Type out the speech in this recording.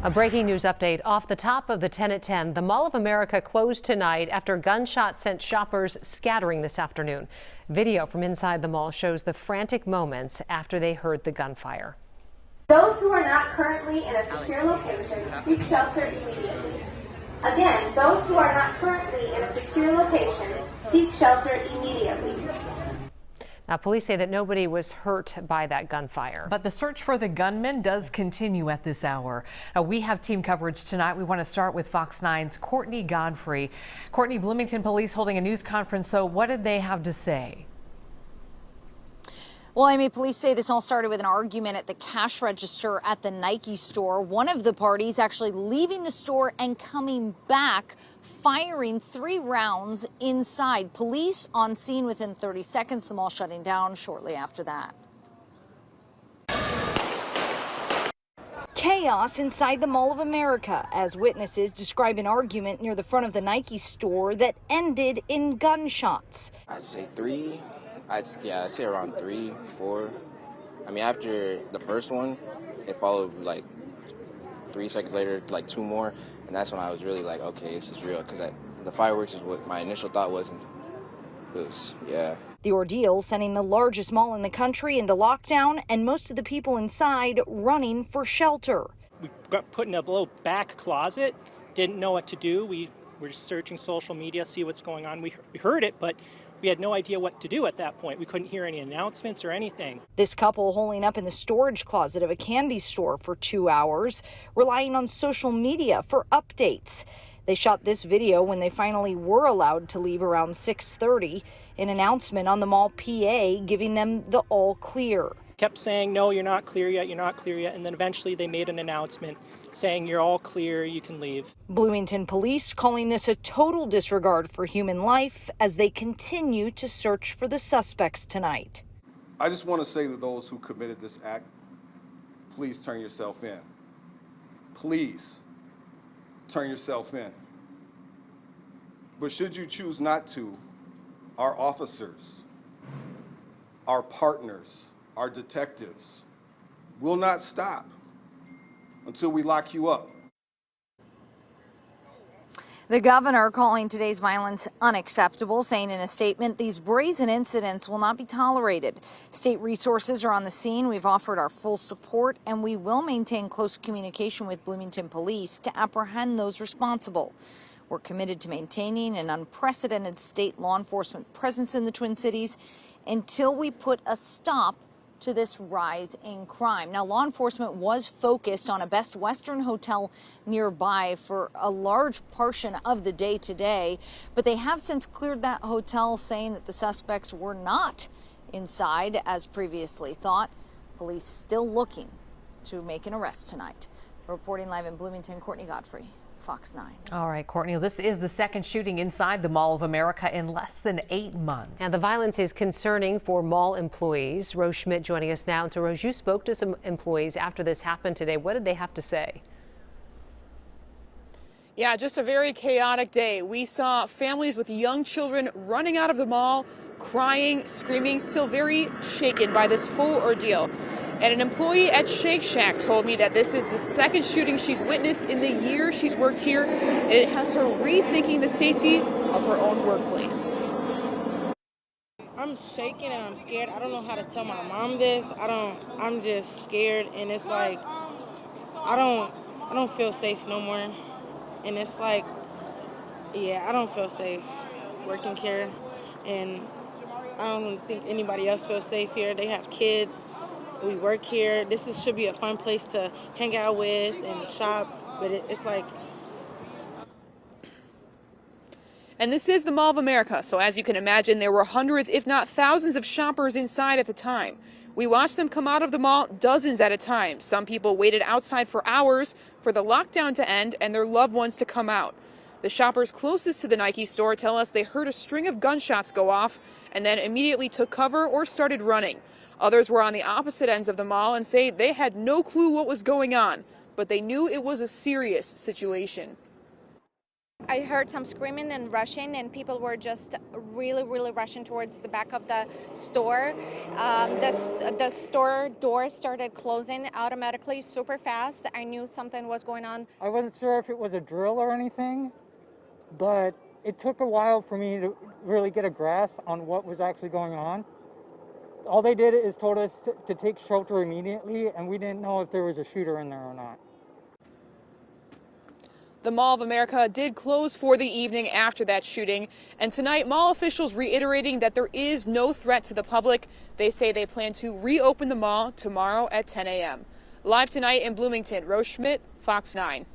A breaking news update off the top of the 10 at 10. The Mall of America closed tonight after gunshots sent shoppers scattering this afternoon. Video from inside the mall shows the frantic moments after they heard the gunfire. Those who are not currently in a secure location, seek shelter immediately. Again, those who are not currently in a secure location, seek shelter immediately. Now, police say that nobody was hurt by that gunfire. But the search for the gunman does continue at this hour. We have team coverage tonight. We want to start with Fox 9's Courtney Godfrey. Courtney, Bloomington police holding a news conference. So what did they have to say? Well, Amy, police say this all started with an argument at the cash register at the Nike store. One of the parties actually leaving the store and coming back, firing 3 rounds inside. Police on scene within 30 seconds, the mall shutting down shortly after that. Chaos inside the Mall of America as witnesses describe an argument near the front of the Nike store that ended in gunshots. I'd say 3. I'd say around 3, 4. I mean, after the first one, it followed like 3 seconds later, like 2 more. And that's when I was really like, okay, this is real. Because the fireworks is what my initial thought was. And it was, yeah. The ordeal sending the largest mall in the country into lockdown and most of the people inside running for shelter. We got put in a little back closet, didn't know what to do. We were just searching social media, see what's going on. We heard it, but we had no idea what to do at that point. We couldn't hear any announcements or anything. This couple holing up in the storage closet of a candy store for 2 hours, relying on social media for updates. They shot this video when they finally were allowed to leave around 6:30. An announcement on the mall PA giving them the all clear. Kept saying, no, you're not clear yet, you're not clear yet. And then eventually they made an announcement saying you're all clear, you can leave. Bloomington police calling this a total disregard for human life as they continue to search for the suspects tonight. I just want to say to those who committed this act, please turn yourself in. Please turn yourself in. But should you choose not to, our officers, our partners, our detectives will not stop until we lock you up. The governor calling today's violence unacceptable, saying in a statement, these brazen incidents will not be tolerated. State resources are on the scene. We've offered our full support, and we will maintain close communication with Bloomington police to apprehend those responsible. We're committed to maintaining an unprecedented state law enforcement presence in the Twin Cities until we put a stop to this rise in crime. Now, law enforcement was focused on a Best Western hotel nearby for a large portion of the day today, but they have since cleared that hotel, saying that the suspects were not inside as previously thought. Police still looking to make an arrest tonight. Reporting live in Bloomington, Courtney Godfrey, Fox 9. All right, Courtney, this is the second shooting inside the Mall of America in less than 8 months. And the violence is concerning for mall employees. Rose Schmidt joining us now. And so, Rose, you spoke to some employees after this happened today. What did they have to say? Yeah, just a very chaotic day. We saw families with young children running out of the mall, crying, screaming, still very shaken by this whole ordeal. And an employee at Shake Shack told me that this is the second shooting she's witnessed in the year she's worked here, and it has her rethinking the safety of her own workplace. I'm shaking and I'm scared. I don't know how to tell my mom this. I'm just scared, and it's like I don't feel safe no more. And it's like, yeah, I don't feel safe working here, and I don't think anybody else feels safe here. They have kids. We work here. This should be a fun place to hang out with and shop, but it's like. And this is the Mall of America, so as you can imagine, there were hundreds, if not thousands, of shoppers inside at the time. We watched them come out of the mall, dozens at a time. Some people waited outside for hours for the lockdown to end and their loved ones to come out. The shoppers closest to the Nike store tell us they heard a string of gunshots go off and then immediately took cover or started running. Others were on the opposite ends of the mall and say they had no clue what was going on, but they knew it was a serious situation. I heard some screaming and rushing, and people were just really rushing towards the back of the store. The store doors started closing automatically super fast. I knew something was going on. I wasn't sure if it was a drill or anything, but it took a while for me to really get a grasp on what was actually going on. All they did is told us to take shelter immediately, and we didn't know if there was a shooter in there or not. The Mall of America did close for the evening after that shooting, and tonight mall officials reiterating that there is no threat to the public. They say they plan to reopen the mall tomorrow at 10 a.m. Live tonight in Bloomington, Rose Schmidt, Fox 9.